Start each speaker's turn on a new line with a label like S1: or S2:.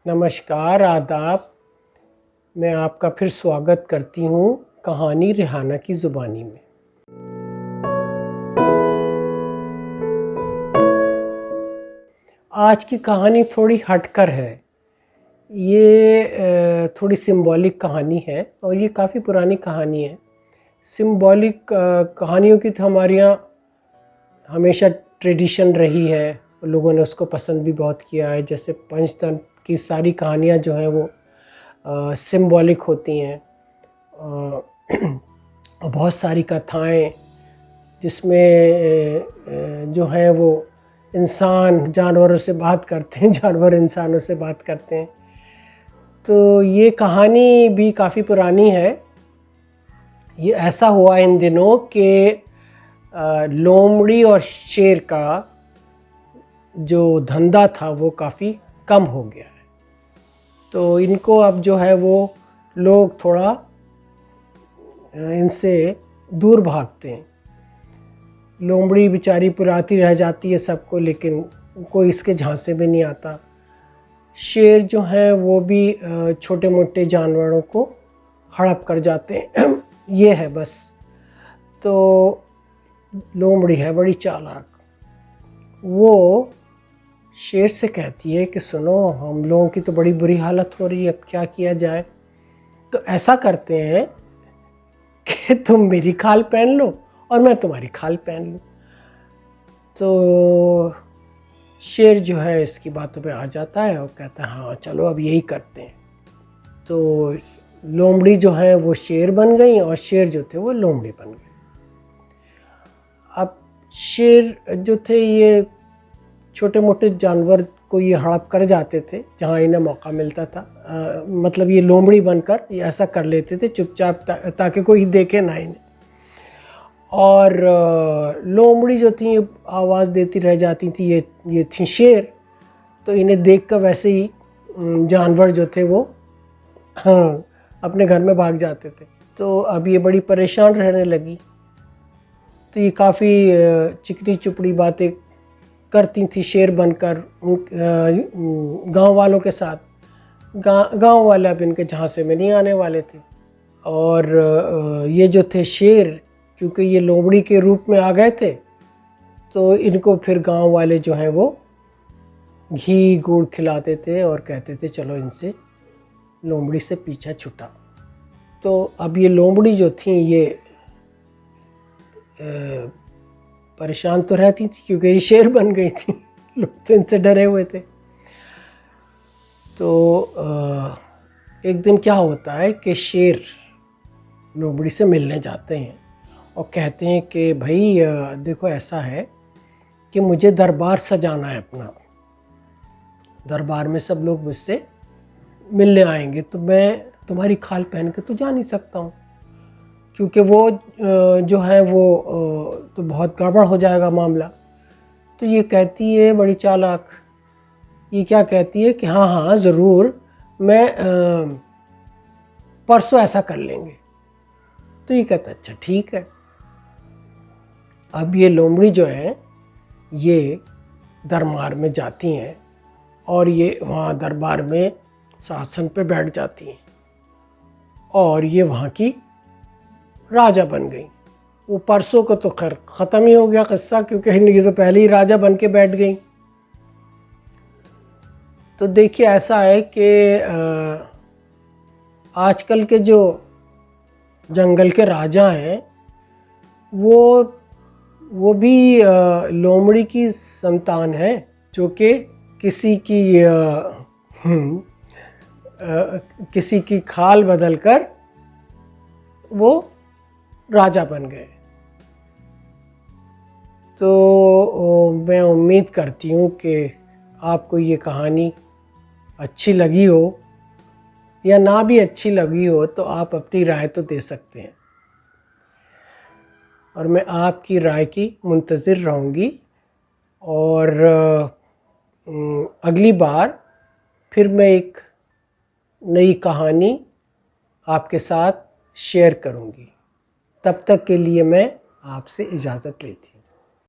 S1: नमस्कार, आदाब। मैं आपका फिर स्वागत करती हूँ कहानी रिहाना की ज़ुबानी में। आज की कहानी थोड़ी हटकर है। ये थोड़ी सिंबॉलिक कहानी है और ये काफ़ी पुरानी कहानी है। सिंबॉलिक कहानियों की तो हमारे यहाँ हमेशा ट्रेडिशन रही है, लोगों ने उसको पसंद भी बहुत किया है। जैसे पंचतंत्र की सारी कहानियाँ जो हैं वो सिंबॉलिक होती हैं। और बहुत सारी कथाएं जिसमें जो है वो इंसान जानवरों से बात करते हैं, जानवर इंसानों से बात करते हैं। तो ये कहानी भी काफ़ी पुरानी है। ये ऐसा हुआ इन दिनों कि लोमड़ी और शेर का जो धंधा था वो काफ़ी कम हो गया है। तो इनको अब जो है वो लोग थोड़ा इनसे दूर भागते हैं। लोमड़ी बेचारी पुराती रह जाती है सबको, लेकिन कोई इसके झांसे में नहीं आता। शेर जो है वो भी छोटे मोटे जानवरों को हड़प कर जाते हैं। ये है बस। तो लोमड़ी है बड़ी चालाक। वो शेर से कहती है कि सुनो, हम लोगों की तो बड़ी बुरी हालत हो रही है, अब क्या किया जाए। तो ऐसा करते हैं कि तुम मेरी खाल पहन लो और मैं तुम्हारी खाल पहन लूँ। तो शेर जो है इसकी बातों पे आ जाता है और कहता है हाँ चलो अब यही करते हैं। तो लोमड़ी जो है वो शेर बन गई और शेर जो थे वो लोमड़ी बन गए। अब शेर जो थे ये छोटे मोटे जानवर को ये हड़प कर जाते थे जहाँ इन्हें मौका मिलता था। मतलब ये लोमड़ी बनकर ये ऐसा कर लेते थे चुपचाप, ताकि कोई देखे ना इन्हें। और लोमड़ी जो थी ये आवाज़ देती रह जाती थी। ये थी शेर। तो इन्हें देखकर वैसे ही जानवर जो थे वो हाँ अपने घर में भाग जाते थे। तो अब ये बड़ी परेशान रहने लगी। तो ये काफ़ी चिकनी चुपड़ी बातें करती थी शेर बनकर गांव वालों के साथ। गांव वाले अब इनके झांसे में नहीं आने वाले थे। और ये जो थे शेर, क्योंकि ये लोमड़ी के रूप में आ गए थे, तो इनको फिर गांव वाले जो हैं वो घी गुड़ खिलाते थे और कहते थे चलो इनसे लोमड़ी से पीछा छुटा। तो अब ये लोमड़ी जो थी ये परेशान तो रहती थी क्योंकि ये शेर बन गई थी। लोग तो इनसे डरे हुए थे। तो एक दिन क्या होता है कि शेर लोमड़ी से मिलने जाते हैं और कहते हैं कि भाई देखो ऐसा है कि मुझे दरबार सजाना है अपना। दरबार में सब लोग मुझसे मिलने आएंगे, तो मैं तुम्हारी खाल पहन के तो जा नहीं सकता हूँ, क्योंकि वो जो है वो तो बहुत गड़बड़ हो जाएगा मामला। तो ये कहती है बड़ी चालाक, ये क्या कहती है कि हाँ हाँ ज़रूर, मैं परसों ऐसा कर लेंगे। तो ये कहता अच्छा ठीक है। अब ये लोमड़ी जो है ये दरबार में जाती हैं और ये वहाँ दरबार में शासन पे बैठ जाती हैं और ये वहाँ की राजा बन गई। वो परसों को तो खैर ख़त्म ही हो गया किस्सा, क्योंकि ये तो पहले ही राजा बन के बैठ गई। तो देखिए ऐसा है कि आजकल के जो जंगल के राजा हैं वो भी लोमड़ी की संतान है, जो कि किसी की खाल बदलकर वो राजा बन गए। तो मैं उम्मीद करती हूँ कि आपको ये कहानी अच्छी लगी हो, या ना भी अच्छी लगी हो तो आप अपनी राय तो दे सकते हैं, और मैं आपकी राय की मुंतज़िर रहूँगी। और अगली बार फिर मैं एक नई कहानी आपके साथ शेयर करूँगी। तब तक के लिए मैं आपसे इजाज़त लेती हूँ।